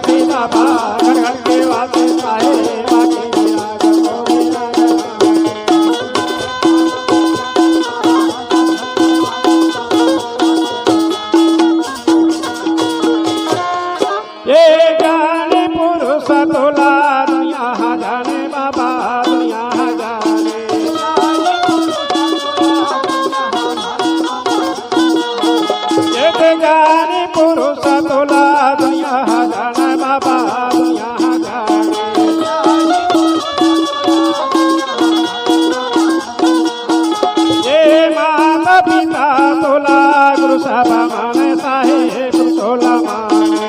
सीधा घर घर के वास्ते साहेब आके विराज मोरे ये जाने पुरुष तोला दुनिया जाने बाबा दुनिया जाने ये जाने पुरुष तोला दुनिया जाने बाबा दुनिया जाने ये माता पिता तोला गुरु सभा माने साहेब तोला माने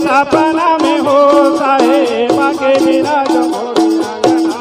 सपना में हो साहेब आके विराज मोरे आंगना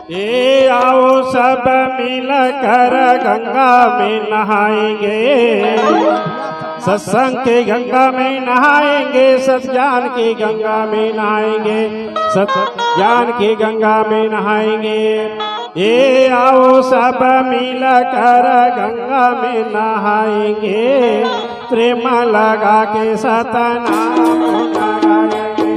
ये आओ सब मिलकर गंगा में नहाएंगे, सत्संग की गंगा में नहाएंगे, सत्ज्ञान की गंगा में नहाएंगे, सत्ज्ञान की गंगा में नहाएंगे। ये आओ सब मिलकर गंगा में नहाएंगे, प्रेम लगा के सतनाम लगाएंगे।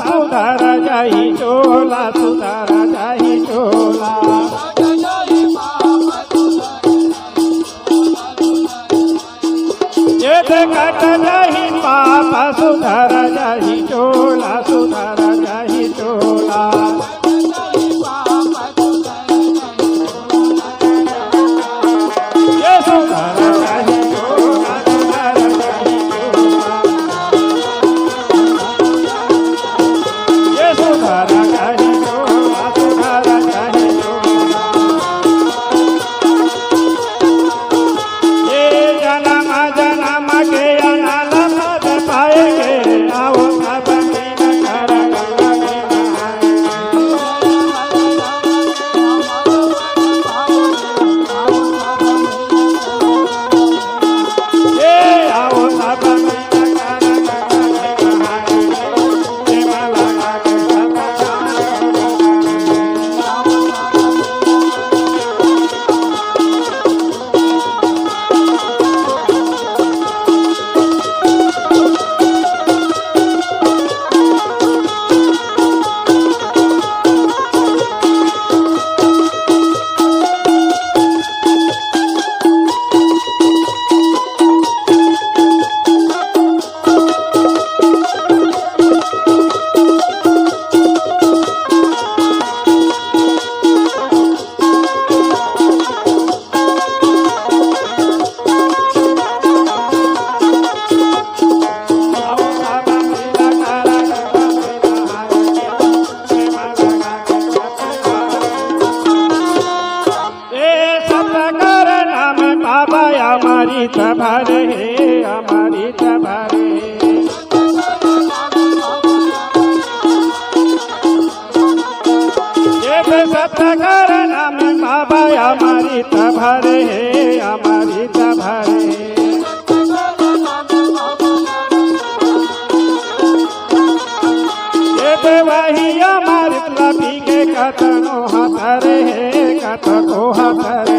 सुधर जाई चोला, सुधर जाई चोला, ये कट जाई पाप, सुधर जाई चोला, सुधर जाई चोला। ये सुधर जाई चोला, सुधर जाई चोला, ये सुधर जाई चोला, सुधर जाई चोला। ये जन्म जन्म के अनल पद पाएंगे, आओ सब मिल कर गंगा में नहाएंगे। ये आओ सब मिल कर गंगा में नहाएंगे, प्रेम लगा के सतनाम लगाएंगे। अमृत भरे, अमृत भरे, ये सतगर नाम बाबा अमृत भरे, अमृत भरे। ये वही अमृत लपी के कतनो हतरे, कतको हतरे।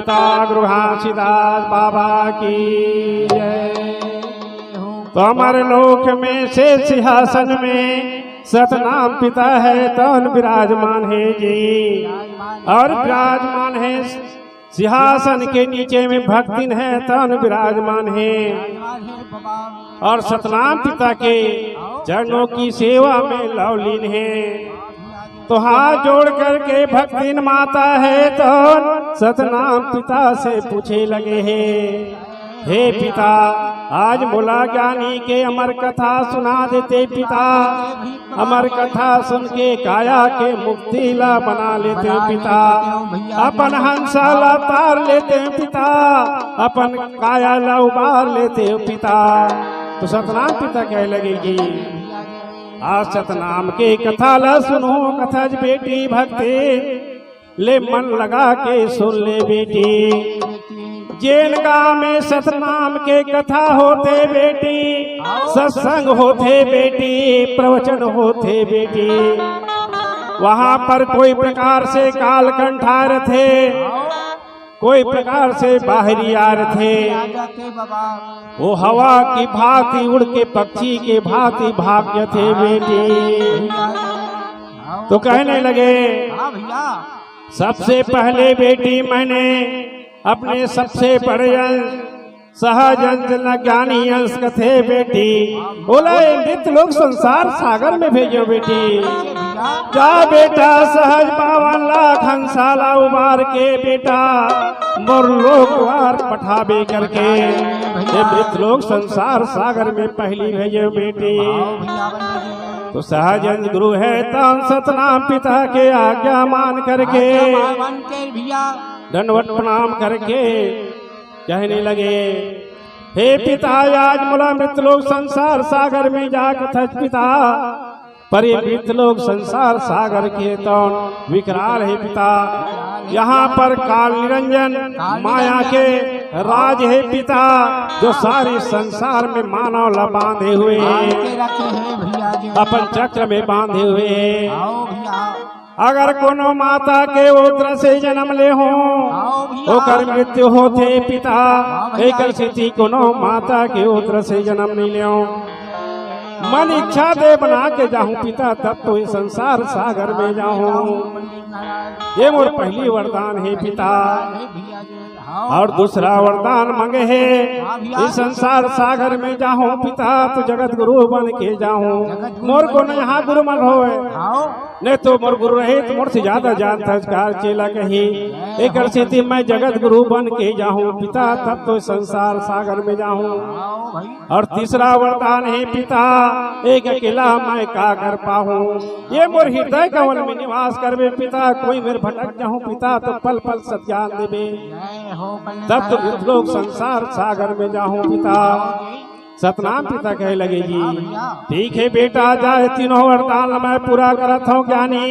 पिता गुरु घासीदास बाबा की जय। तो अमर लोक में से सिंहासन में सतनाम पिता है तौन विराजमान है जी, और विराजमान है सिंहासन के नीचे में भक्तिन है तौन विराजमान है, और सतनाम पिता के चरणों की सेवा में लवलीन है। तो हाथ जोड़ करके भक्तिन माता है तो सतनाम पिता से पूछे लगे हैं, हे पिता आज मुला ज्ञानी के अमर कथा सुना देते पिता, अमर कथा सुन के काया के मुक्तिला बना लेते पिता, अपन हंसाला तार लेते पिता, अपन काया ला उबार लेते पिता। तो सतनाम पिता कह लगेगी आज सतनाम के कथा ला सुनो कथज बेटी भक्ति ले मन लगा के सुन ले बेटी, जैन गाँव में सतनाम के कथा होते बेटी, सत्संग होते बेटी, प्रवचन होते बेटी, वहाँ पर कोई प्रकार से काल कंठार थे, कोई प्रकार से बाहरी यार थे, वो हवा की भांति उड़ के पक्षी के भांति भाग्य थे बेटी। तो कहने लगे सबसे पहले बेटी मैंने अपने सबसे बड़े अंश सहज अंश ज्ञानी अंश कथे बेटी, बोला मृत लोग संसार सागर में भेजो बेटी, जा बेटा सहज 52 लाख हंसाला उबार के बेटा मोर लोकवार पठाबे करके, ये मृत लोग संसार सागर में पहली भेजो बेटी। तो सहज गुरु है तम सतनाम पिता के आज्ञा मान करके दंडवत प्रणाम करके कहने लगे, हे पिता आज मुला मृत लोग संसार सागर में जा कथच पिता, पर ये मृत लोग संसार सागर के तो विकराल है पिता, यहाँ पर काल निरंजन माया के राज है पिता, जो सारे संसार में मानव ला बांधे हुए अपन चक्र में बांधे हुए। अगर कोनो माता के उदर से जन्म ले हो ओकर मृत्यु होते पिता, एक स्थिति कोनो माता के उदर से जन्म नहीं ले मन इच्छा दे बना के जाऊं पिता, तब तो इस संसार सागर में जाऊं, ये मोर पहली वरदान है पिता। और दूसरा वरदान मांगे है इस संसार सागर में जाऊं पिता, तो जगत गुरु बन के जाऊं, मोर को न यहाँ गुरु मन हो नहीं तो मोर गुरु रहे तो मोर से ज्यादा जानता चेला कही, एक स्थिति मैं जगत गुरु बन के जाऊं पिता, तब तो संसार सागर में जाऊं। और तीसरा वरदान है पिता एक अकेला मैं का कर पाऊं, ये मोर हृदय कवन में निवास करवे पिता, कोई मेरे भटक जाऊं पिता तो पल पल सत्यान देवे, तब तो लोग संसार सागर में जाऊं पिता। सतनाम पिता कहे लगे जी ठीक है बेटा जाए तीनों वरदान मैं पूरा करत हूँ ज्ञानी,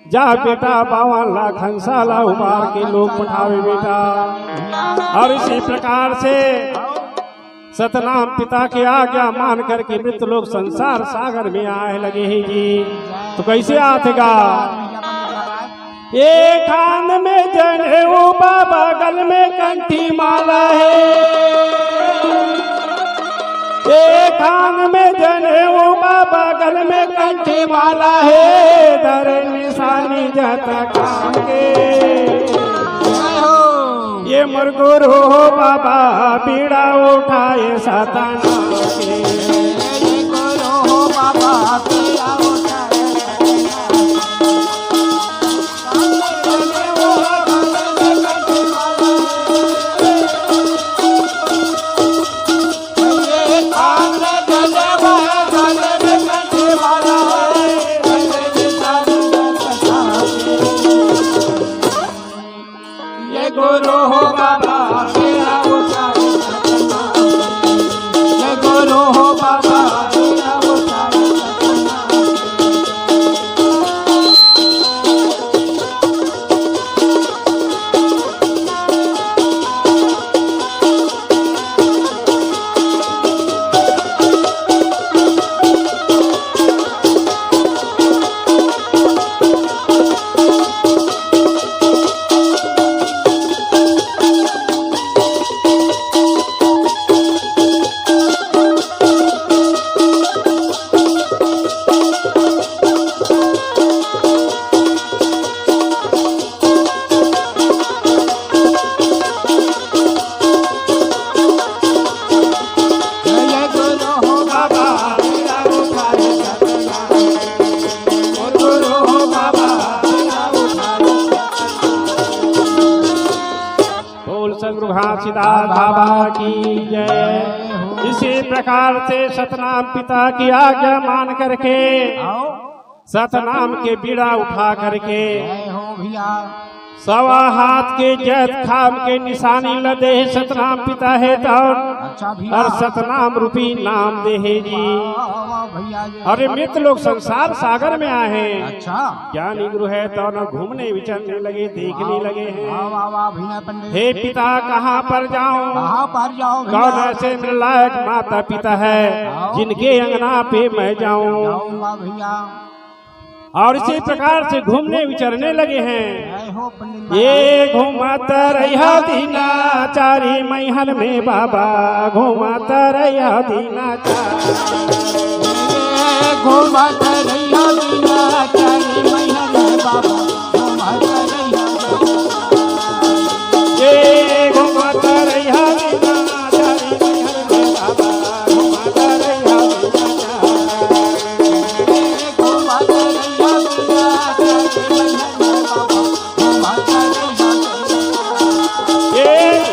जा बेटा 52 लाख हंसाला उबार के लोग पठावे बेटा। और इसी प्रकार से सतनाम पिता के आज्ञा मान करके मृत लोग संसार सागर में आए लगे हैं जी। तो कैसे आतेगा, एक कान में जनेऊ बगल में कंठी माला है, एक कान में जनेऊ बगल में कंठी माला है, दर निशानी जाता काम के, ये मोर गुरु हो बाबा पीड़ा उठाए सताना के, ये गुरु हो बाबा पीड़ा उठाए गुरु हो बाबा तेरा उतारे सतना, ये गुरु हो बाबा तेरा उतारे सतना। संग घासीदास बाबा की जय। इसी प्रकार से सतनाम पिता की आज्ञा मान करके सतनाम के बीड़ा उठा करके सवा हाथ के जैत खाम के निशानी लदे सतनाम पिता है और सतनाम रूपी नाम दे जी। अरे मित्र लोग संसार सागर में आए हैं, ज्ञानी गुरु है तो न घूमने विचरने लगे, देखने लगे हैं। हे पिता कहाँ पर जाऊं, कौन ऐसे मेरे लायक माता पिता है जिनके अंगना पे मैं जाऊं। और इसी प्रकार से घूमने विचरने लगे हैं। ये घूमता रहा दीना चारी मैहर में बाबा, घूमता रहा दीना घूमता रहा दीना चारी मैहर में बाबा, ये घूमता रहा दीना चारी मैहर में बाबा, घूमता रहा Yeah.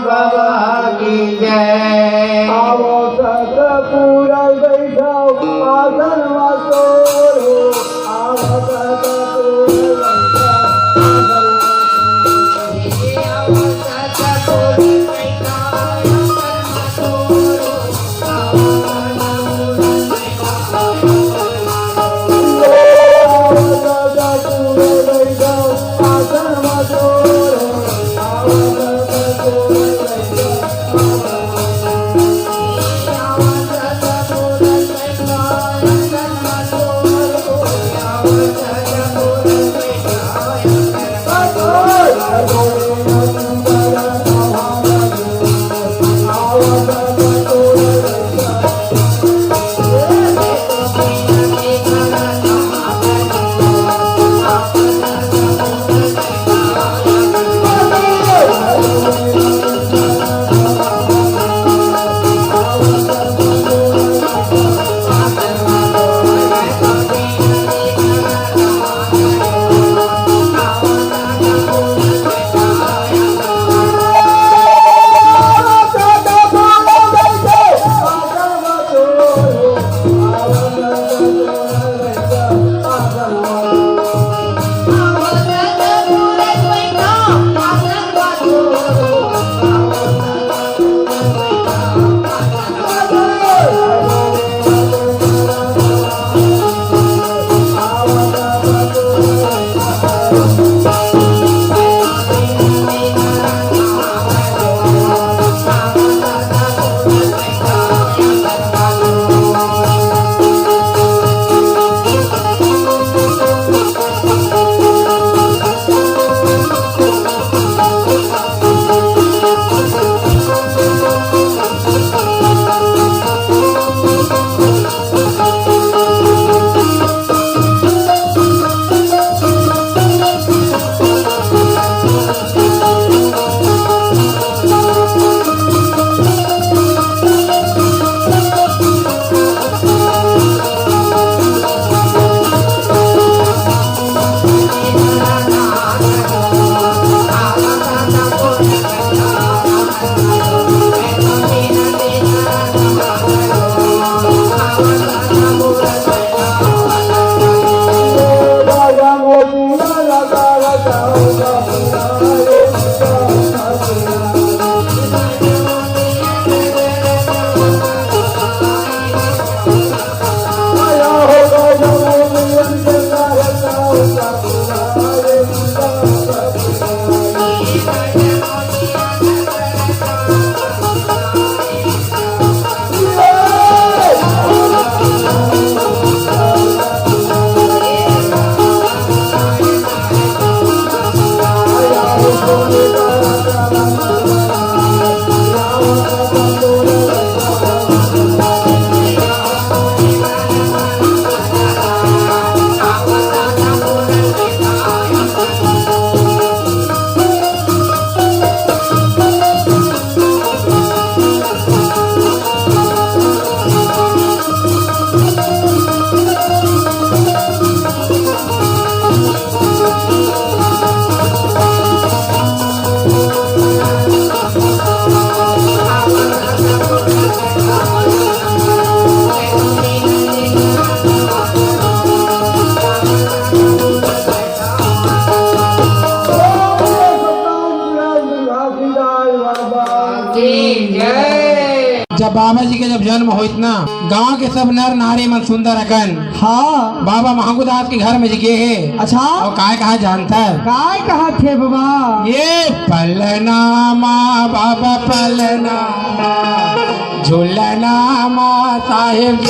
बाबा की जय। आवो सतपुर बैठो आसन वासोरो, आवो सतपुर बैठो आसन वासोरो, आवो सतपुर बैठो आसन वासोरो, आवो सतपुर बैठो आसन वासोरो, आवो बाबा जी के जब जन्म होइत ना, गांव के सब नर नारी मन सुंदर अकन हाँ बाबा महंगूदास के घर में गे है। अच्छा और काय कहा जानता है? काय कहा थे बाबा? ये पलनामा बाबा पलनामा झूलनामा साहेब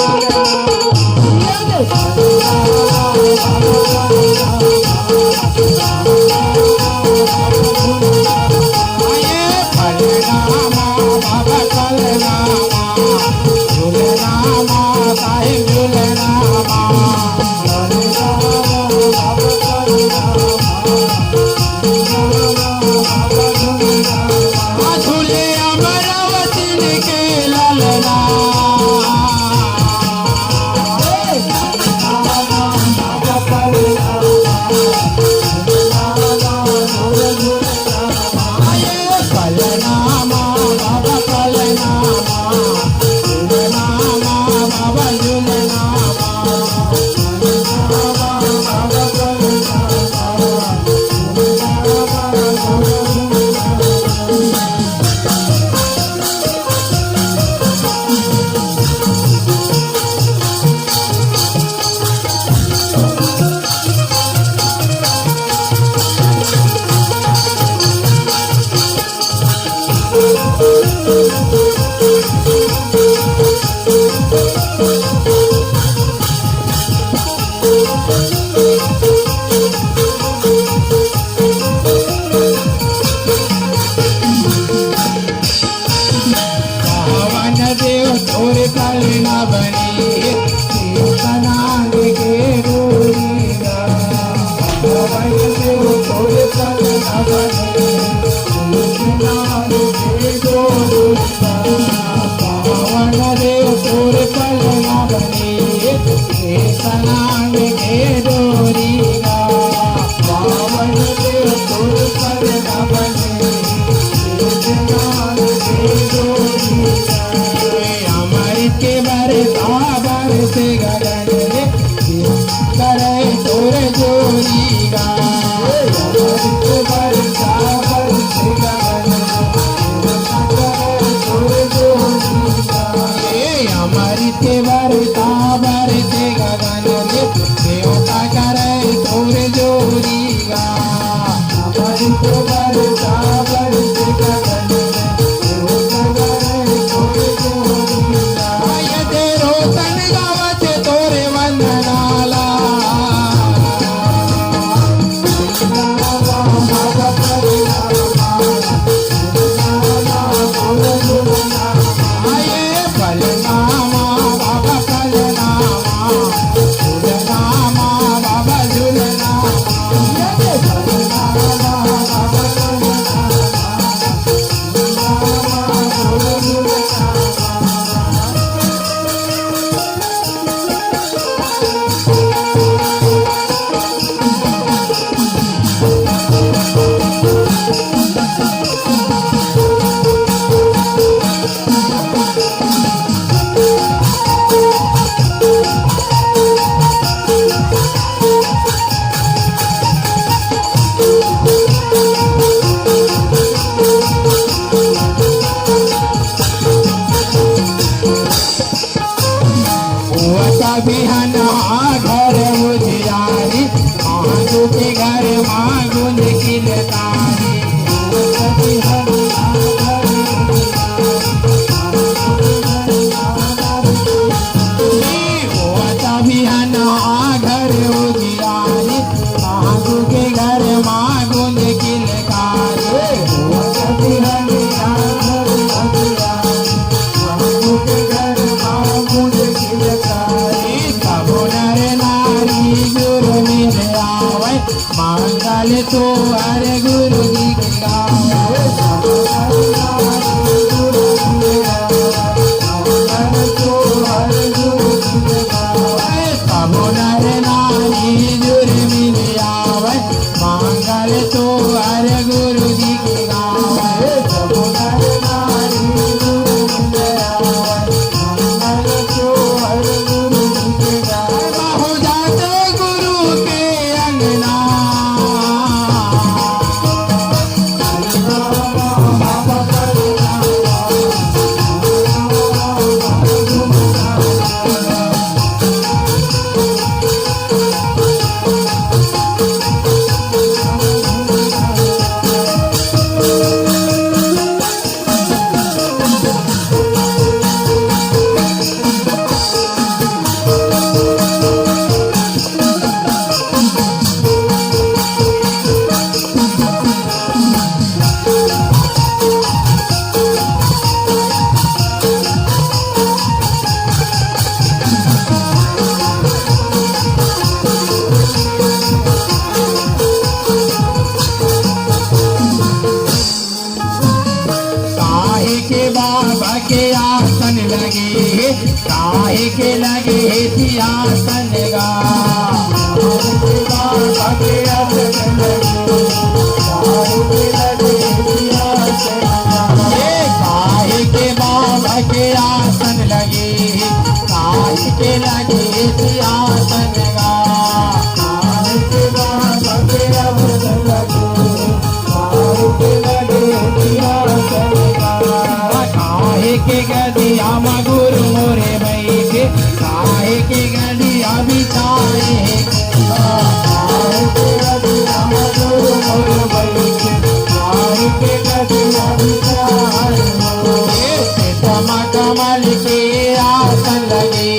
लगे काहे के लगे सियासन गा बाबा के आसन लगे काहे के लगे सियासन ये काहे के बाबा के आसन लगे काहे के लगे सियासन गा काहे के बाबा के आसन लगे काहे के लगे सियासन गा काहे के गदिया गुरु मोरे बैठे काहे के गदिया बिछाए काहे के गदिया गुरु मोरे बैठे काहे के गदिया बिछाए सीता कमल के आसन लगे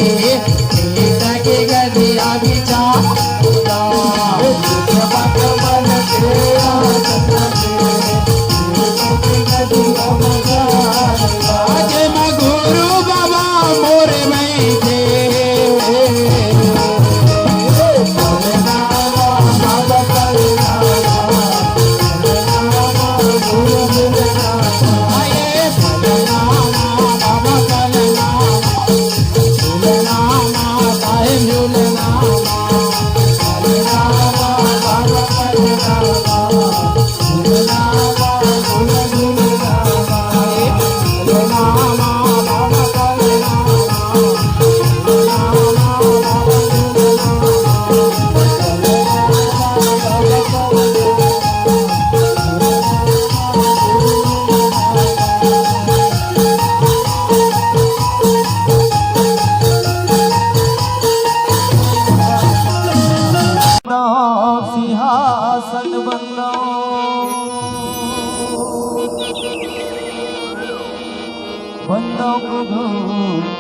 सीता के गदिया बिछाए सीता कमल के आसन लगे सीता के गदिया बिछाए गुरु बाबा मोरे बैठे सिंहासन बंदो बंदो गुरु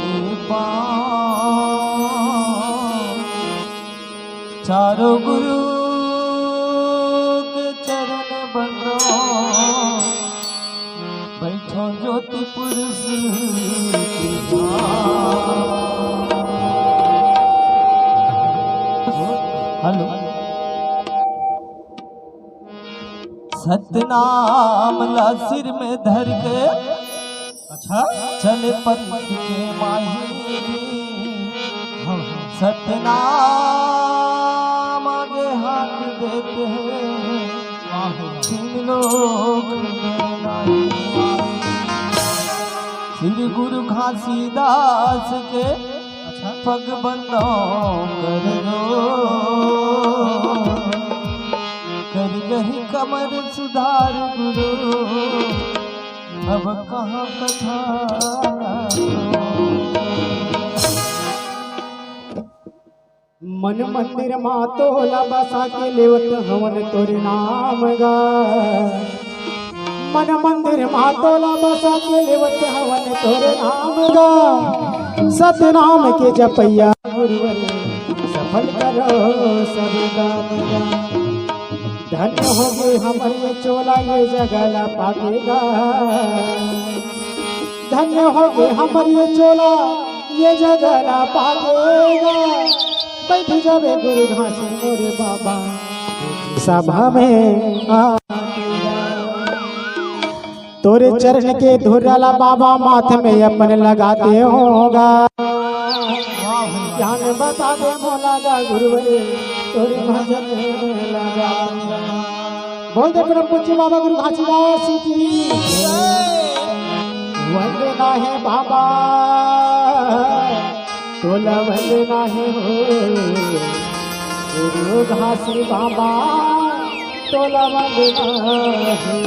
के पास चारों गुरु के चरण बंदो बैठो ज्योति पुरुष के हेलो सतनाम ला सिर में धर के अच्छा चले पंथ के माही सतनाम आगे हाथ देते हैं तीन लोग श्री गुरु घासीदास के पग बंदो कर लो कर गही कमर सुधार गुरु अब कहाँ कथा मन मंदिर मातोला बसा के लेवत हवन तोरे नाम गा मन मंदिर मातोला बसा के लेवत हवन तोरे नाम गा सतनाम के जपैया गुरुवर सफल करो सब काम गा धन्य हो गए हमारे चोला ये जगला पाकेगा धन्य हो गए हमारे चोला ये जगला पाकेगा बैठ जावे गुरु घासी मोरे बाबा सभा में आकेगा तोरे चरण के धुरला बाबा माथे में अपन लगाते होगा ज्ञान बता दे मोला गा गुरुवरे तोरे भजन लगा बोल दे परम पूज्य बाबा गुरु घासीदास की वंदना है बाबा तोला वंदना है हो गुरु घासी बाबा तोला वंदना है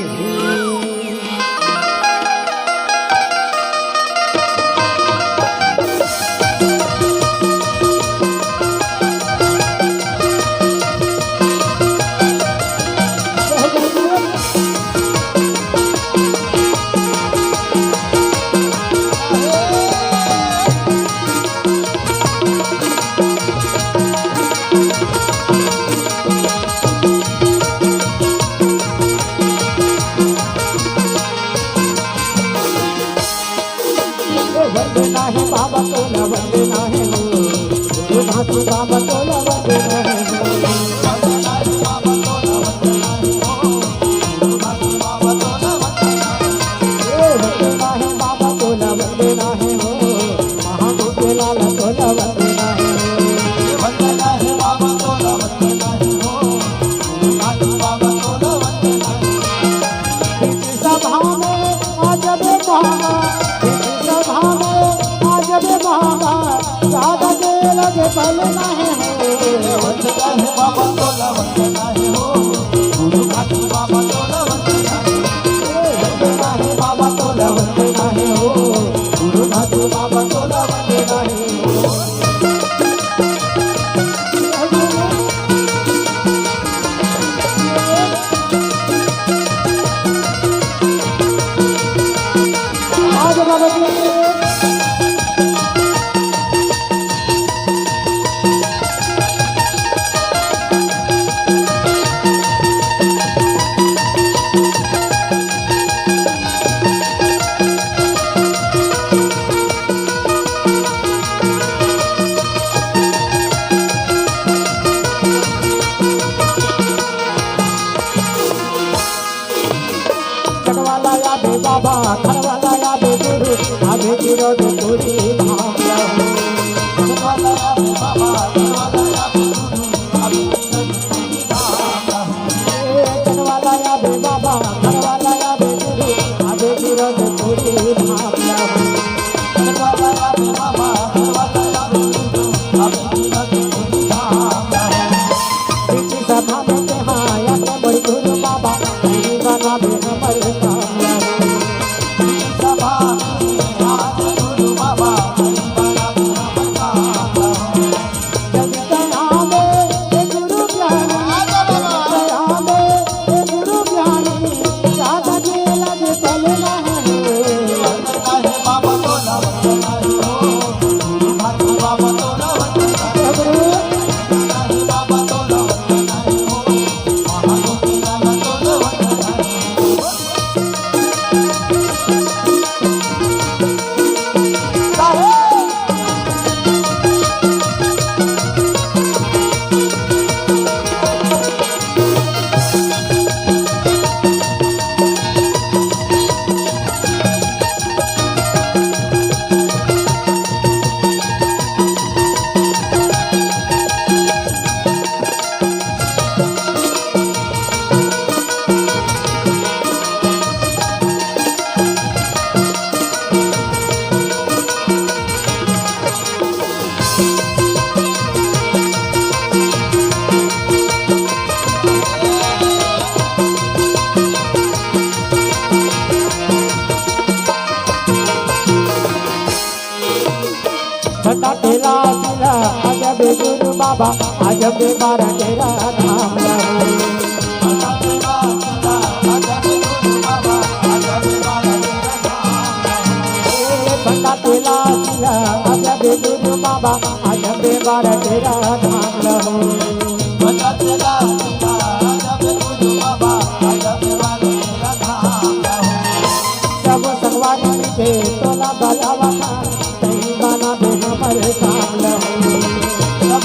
लगे पलना है वंदना है बाबा तोला वंदना है हो गुरुनाथ बाबा तोला वंदना है बाबा तोला वंदना है हो गुरुनाथ बाबा तोला वंदना है बाबा खरवाला यादे गुरु आगे गिरो दे पूरी धाम लहू खरवाला यादे बाबा खरवाला यादे गुरु आगे गिरो दे पूरी धाम लहू खरवाला यादे बाबा खरवाला यादे गुरु आगे गिरो दे पूरी धाम लहू खरवाला यादे बाबा खरवाला यादे गुरु आगे गिरो दे पूरी धाम लहू इसी सभा में कहाँ या के बड़ी गुरु बाबा तेरी बना दे हमारे काम गुरु बाबा आज बारा तेरा नाम तेला आज गुरु बाबा आज बारा तेरा नाम लहो सब संगवारी के तोला बलावा सही बना दे हमारे काम लहो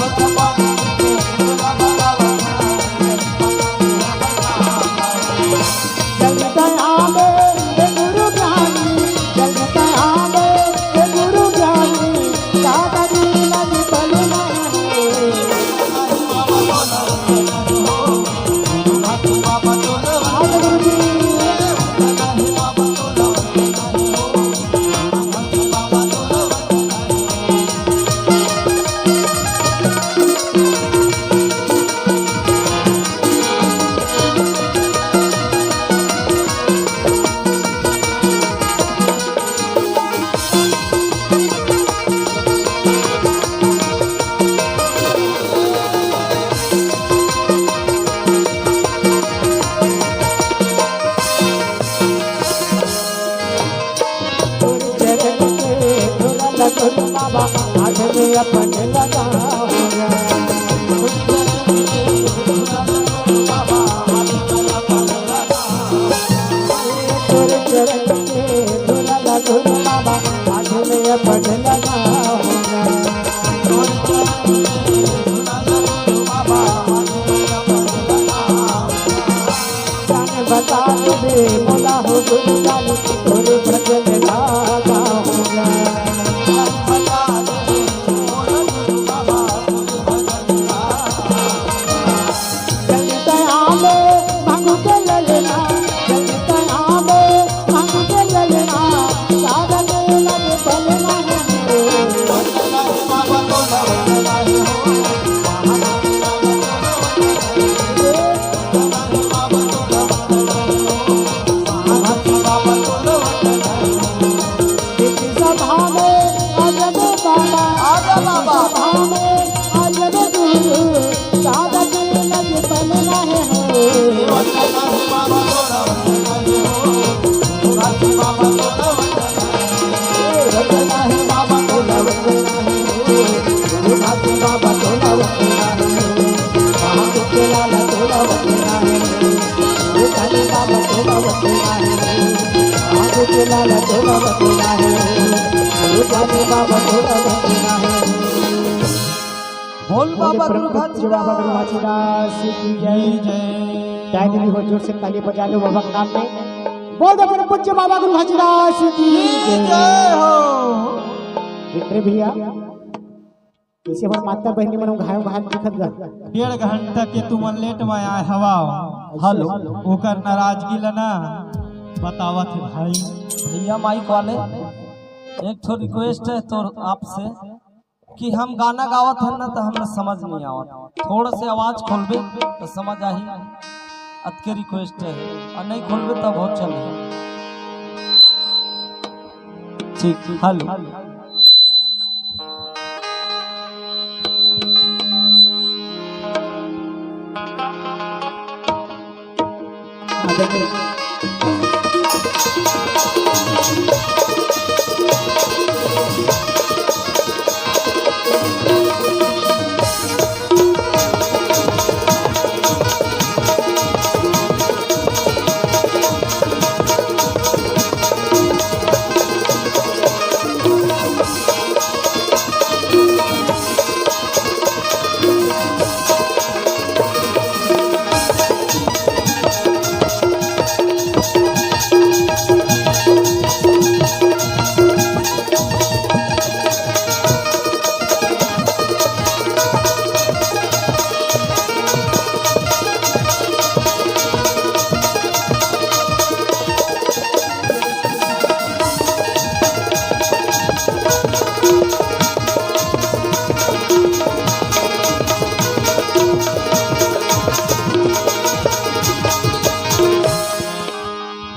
बाबा आज में अपन लगाऊंगा तेरे चरण के धुला गुरु बाबा आज में अपन लगाऊंगा जाने बता दे बोला हो गुरु जानी तोरे भजन लगाऊंगा बोल बाबा गुरु घासीदास की जय जय भी हो, जोर से ताली बजा लो बाबा के नाम में। बोल दो परम पूज्य बाबा गुरु घासीदास की जय हो। मित्र भैया इसे हमारे माता बहनी मन घायो घाट दिखत गा 1.5 घंटा के तुम लेट में आए हवा हलो ओकर नाराजगी लना बतावत है भाई। भैया माइक वाले एक थो रिक्वेस्ट है तो आपसे कि हम गाना गावत है ना तो हमें समझ नहीं आवत, थोड़ा से आवाज खोलबे तो समझ आही। अतके रिक्वेस्ट है और नहीं खोलबे तब बहुत चले ठीक। हेलो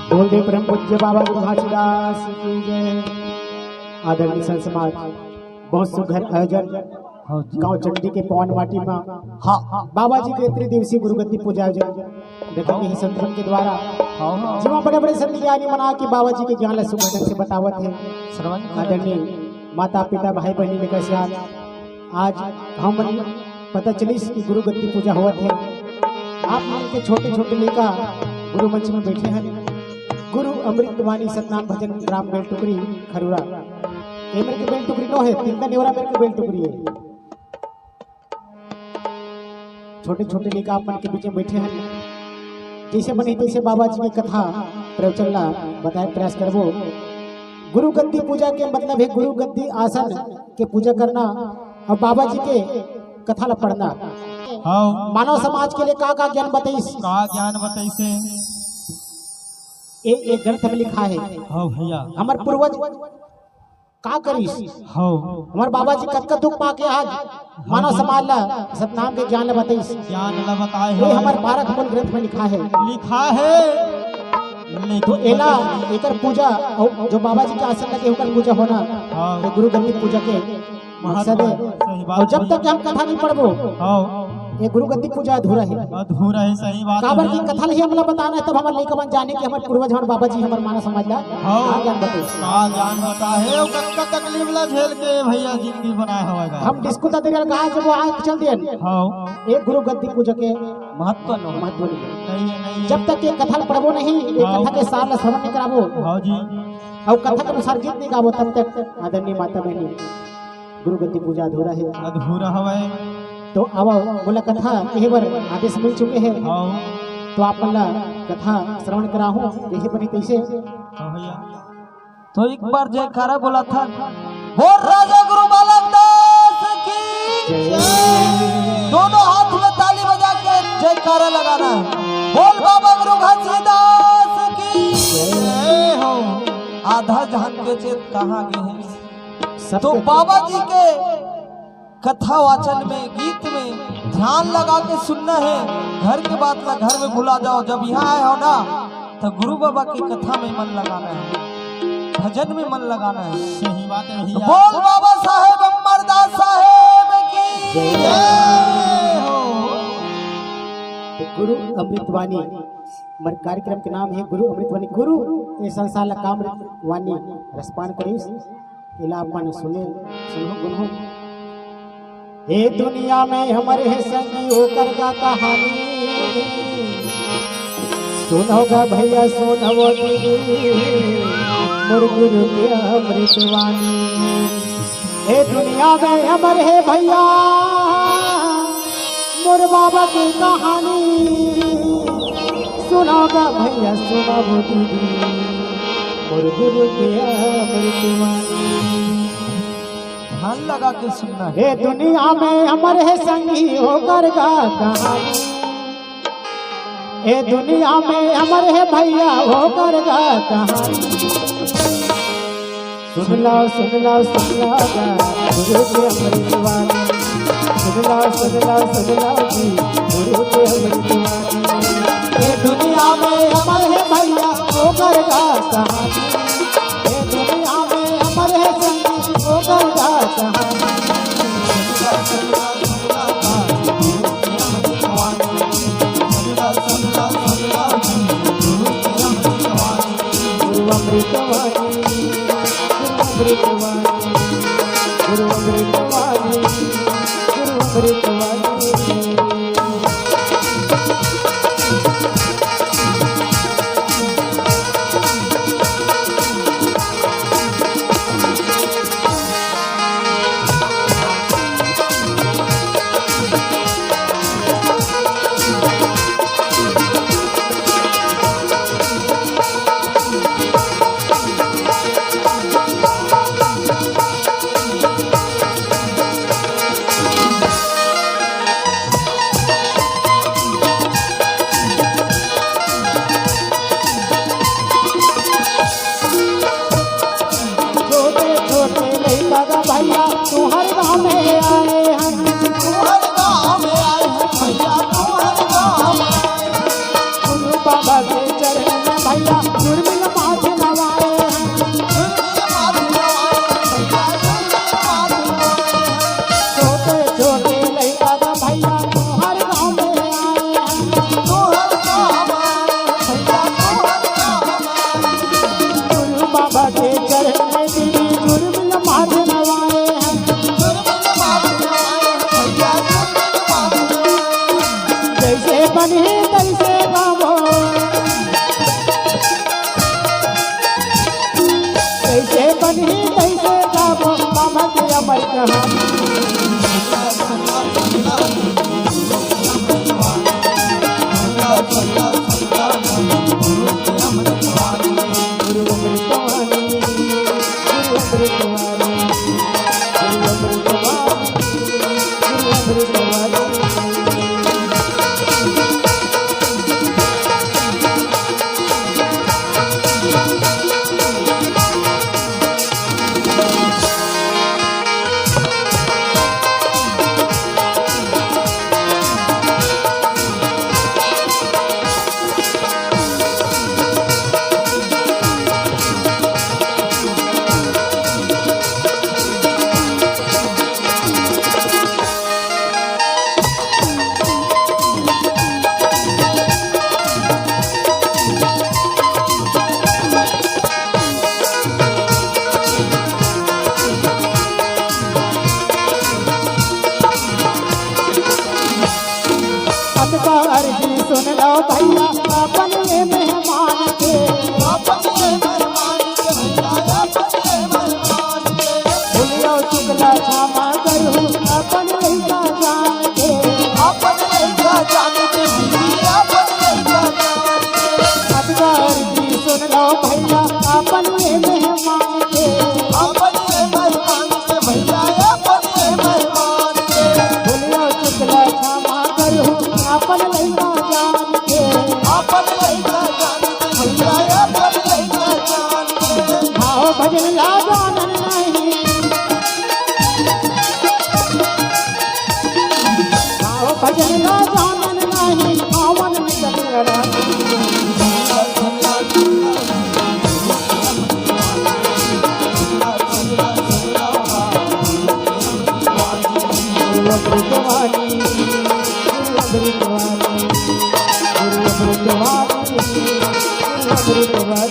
बोल दे परम पूज्य बाबा गुरु घासीदास की जय। आदरणीय संत समाज बहुत सुघर आयोजन गांव चंडी के पवन माटी में बाबा जी के त्रिदिवसीय गुरुगद्दी पूजा आयोजन देखा कि संतन के द्वारा जिमा बड़े बड़े संत ज्ञानी मना के बाबा जी के ज्ञान सुगठन से बतावत है। आदरणीय माता पिता भाई बहनी लेकर से आज हम पता चली कि गुरुगद्दी पूजा हुआ है। आप के छोटे छोटे लेका गुरु मंच में बैठे हैं। गुरु अमृतवाणी सतनाम भजन राम बेल टुकड़ी खरुरा ये मेरे के बेल टुकड़ी नो है, तिंदा नेवरा मेरे के बेल टुकड़ी है। छोटे छोटे लेका अपन के बीच में बैठे हैं। जैसे बने तैसे बाबा जी की कथा प्रवचन बताए प्रयास करबो। गुरु गद्दी पूजा के मतलब है गुरु गद्दी आसन के पूजा करना और बाबा जी के कथा ला पढ़ना। मानव समाज के लिए का ज्ञान बताइस? का ज्ञान बताइसे? एक ग्रंथ में लिखा है भैया हमार पूर्वज का करिस हमार बाबा जी कतका दुख पाके आज मानव समाज ला सतनाम के ज्ञान बताइस। ज्ञान ला बताए ये हमार भारत मूल ग्रंथ में लिखा है। तो एला एकर पूजा जो बाबा जी के आसन लगे होकर पूजा होना तो गुरु गद्दी पूजा के मकसद है। और जब तक हम कथा नहीं पढ़बो ये गुरु गद्दी पूजा अधूरा है। सही बात काबर की कथा ही हमला बताना है तब हमारे लइका बन जाने के हमारे पूर्वज हमारे बाबा जी हमारे मानव समाज ला ज्ञान बताइए। का ज्ञान बता है कतका तकलीफ ला झेल के भैया जिंदगी बनाए होगा। हम डिस्को ता देर कहा जब वो आज चल दियन एक गुरु गद्दी पूजा के महत्व नहीं जब तक ये कथा पढ़बो नहीं ये कथा के साल श्रवण नहीं कराबो और कथा के अनुसार गीत नहीं गाबो तब तक आदरणीय माता बहनी गुरु गद्दी पूजा अधूरा हवे। तो अब बोला कथा यही बार आदेश मिल चुके हैं तो आप कथा श्रवण कराहूं यही बनी तैसे। तो एक बार जयकारा बोला था बोल राजा गुरु बालक दास की दोनों हाथ में ताली बजा के जयकारा लगाना है। बोल बाबा गुरु घासीदास की जय हो। आधा जहान के चेत कहाँ गए हैं। तो बाबा जी के कथा वाचन में गीत में ध्यान लगा के सुनना है। घर के बात ला घर में भुला जाओ। जब यहाँ आए हो ना तो गुरु बाबा की कथा में मन लगाना है, भजन में मन लगाना है। सही बात है। तो बोल बाबा साहेब अमरदास साहेब की जय हो। गुरु अमृतवाणी हमारे कार्यक्रम के नाम है गुरु अमृतवाणी गुरु ये संसार ला काम वाणी रसपान करीस इला अपन सुने सुनो गुनो हे दुनिया में हमारे है संगी होकर का कहानी सुनोगा भैया सुनो मोर गुरु के अमृतवाणी हे दुनिया में अमर है भैया मोर बाबा की कहानी सुनागा भैया सुनाबो दीदी मोर गुरु के अमृतवाणी ध्यान लगा के सुनना है। हे दुनिया में अमर है संगी होकर का कहानी हे दुनिया में अमर है भैया होकर का कहानी सुन लो सुन लो सुन लो गुरु के अमृतवाणी सुन लो सुन लो सुन लो जी गुरु के अमृतवाणी ये दुनिया में अमर है भैया होकर का कहानी ये दुनिया में अमर है संगी होकर का कहानी गुरु अमृतवाणी गुरु अमृतवाणी गुरु अमृतवाणी भैया तू हर गाँव में आए हैं तू हर गाँव में आए हैं भैया तू हर गाँव में आए हैं। गुरु बाबा के चरण में भैया दुर्मिल माथ नवाए हैं दुर्मिल माथ नवाए हैं भैया दुर्मिल माथ नवाए हैं। छोटे छोटे लड़का का भैया तू हर गाँव में आए हैं तू हर गाँव में आए हैं भैया तू हर गाँव में आए हैं। गुरु बाबा के चरण में दीदी दुर्मिल माथ नवाए हैं दुर्मिल माथ नवाए हैं भैया दुर्मिल माथ नवाए हैं। जैसे बनी तैसे गावो जैसे बनी तैसे गावो बाबा की अमर कहानी गुरु अमृतवाणी गुरु अमृतवाणी गुरु अमृतवाणी गुरु अमृतवाणी अमृतवाणी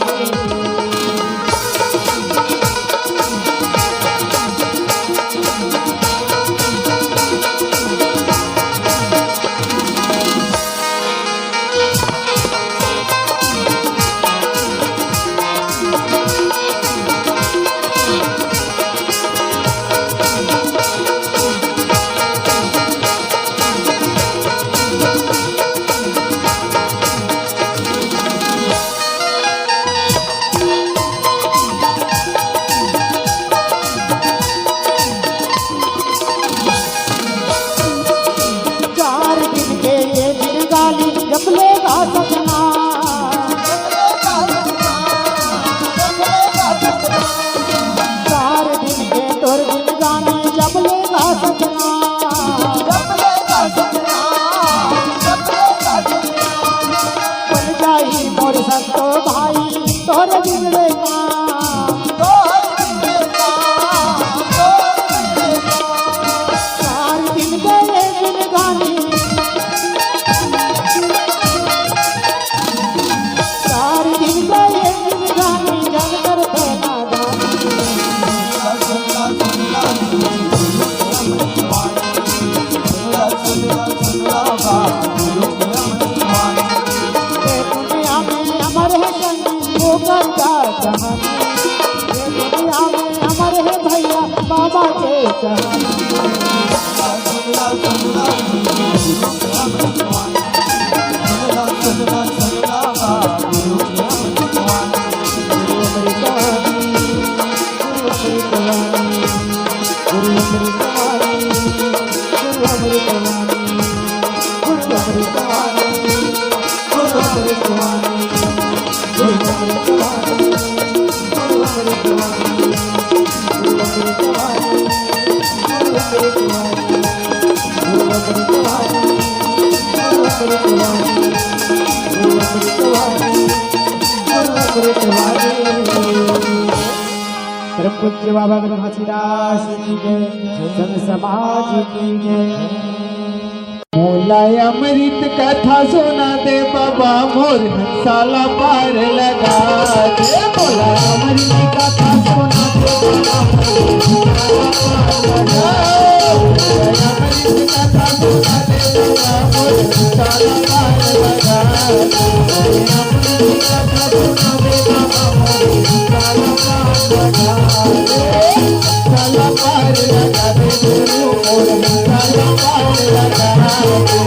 बाबा घसीदास की जय, संत समाज की जय। मोला अमृत कथा सुना दे बाबा मोर साला पार लगा दे। मोला अमृत कथा सुना दे बाबा मोर साला पार लगा दे। अमृत कथा सुना दे बाबा मोर साला पार लगा दे। साला पार लगा दे गुरु मोर साला पार लगा दे।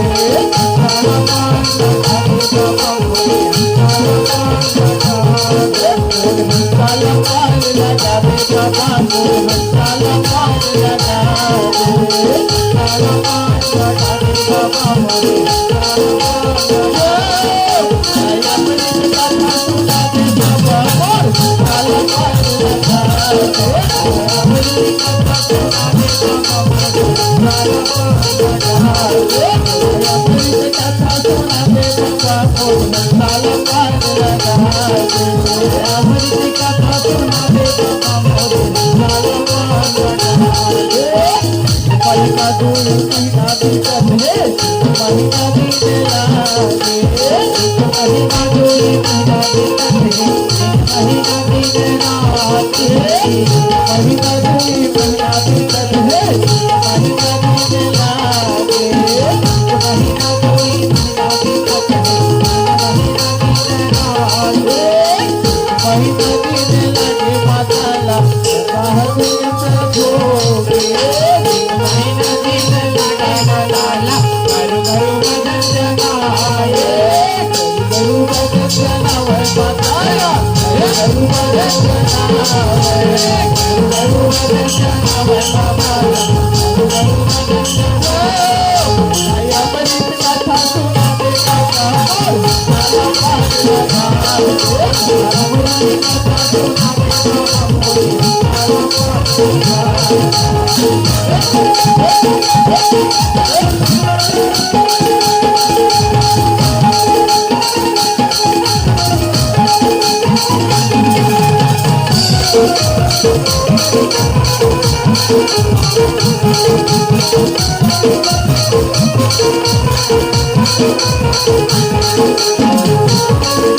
Thank you.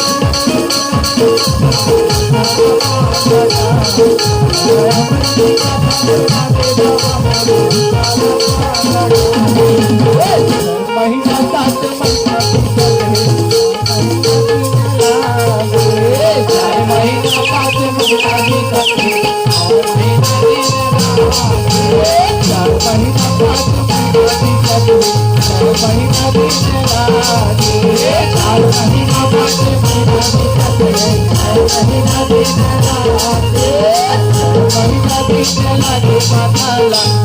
सुना दे बाबा मोरे काला महीना सात महीना चार महीना सात महीना भी करते और महीना दिन चार महीना सात महीना भी करते चार महीना दिन चार महीना पाँच महीना भी करते चार महीना दिन महीना दिन लगे माताला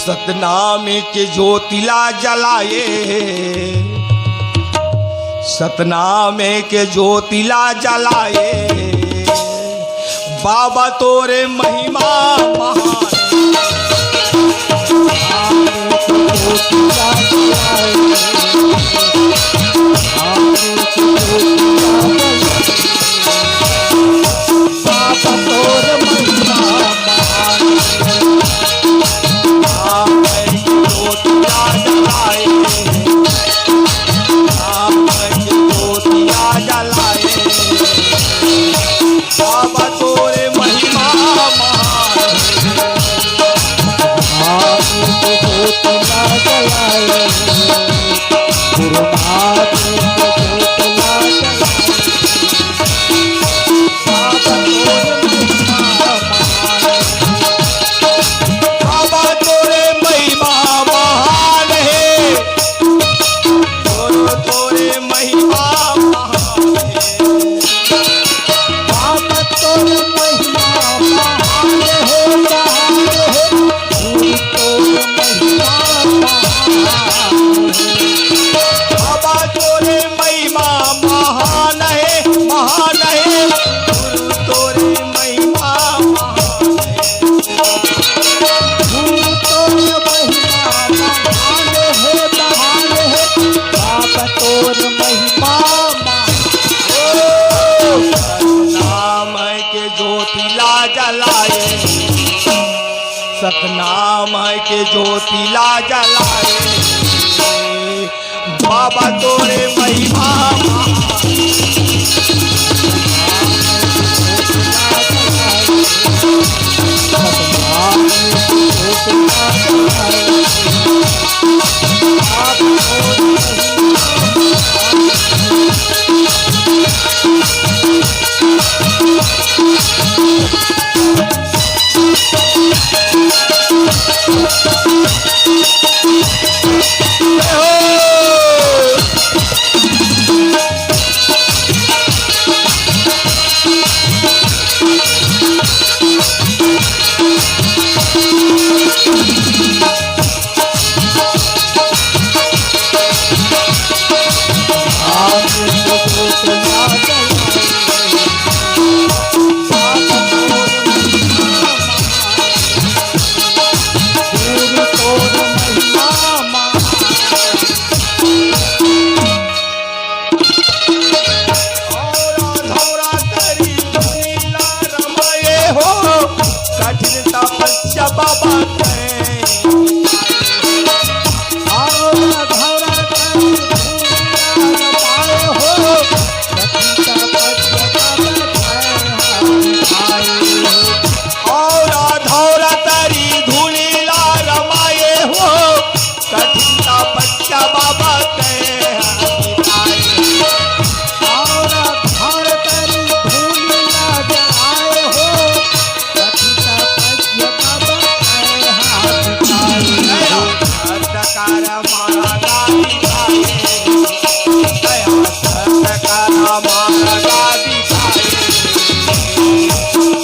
सतनाम के ज्योतिला जलाए, सतनाम के ज्योतिला जलाए, बाबा तोरे महिमा महान। सतनाम के ज्योतिला जलाए, बाबा तोरे महिमा महान। बाबा के और धौरा तरी धुनीला रमाए हो कठिन तपस्या बाबा के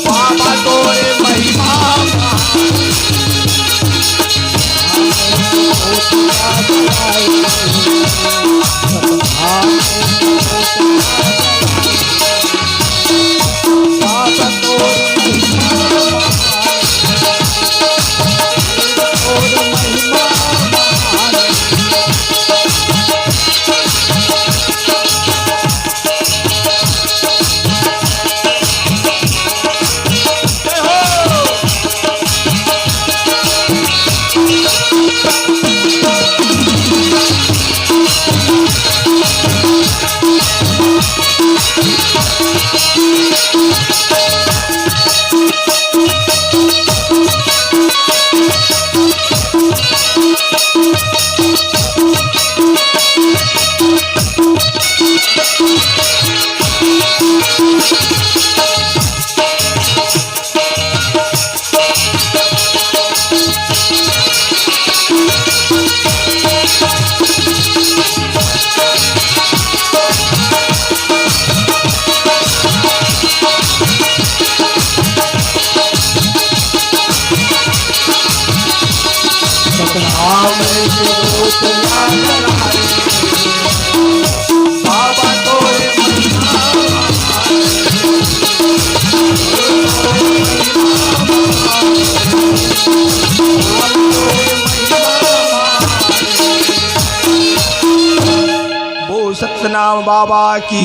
बाबा तोरे महिमा बाबा तोरे वो सतनाम बाबा की